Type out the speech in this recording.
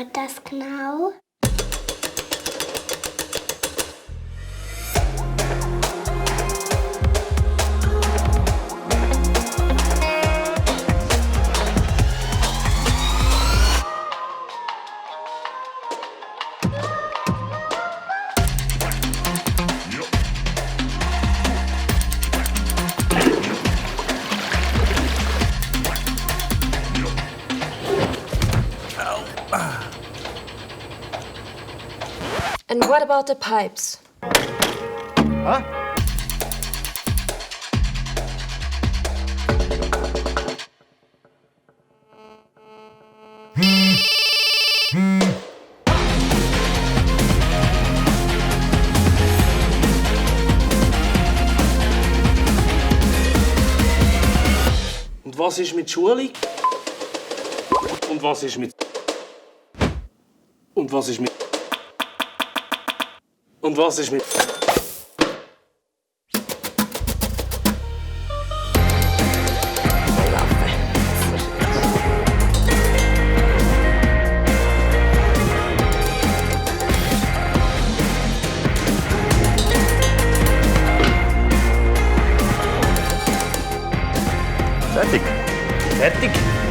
dauert das genau? And what about the pipes? Huh? Und was ist mit Schulung? Und was ist mit... Und was ist mit... Und was ist mit... Fertig. Fertig?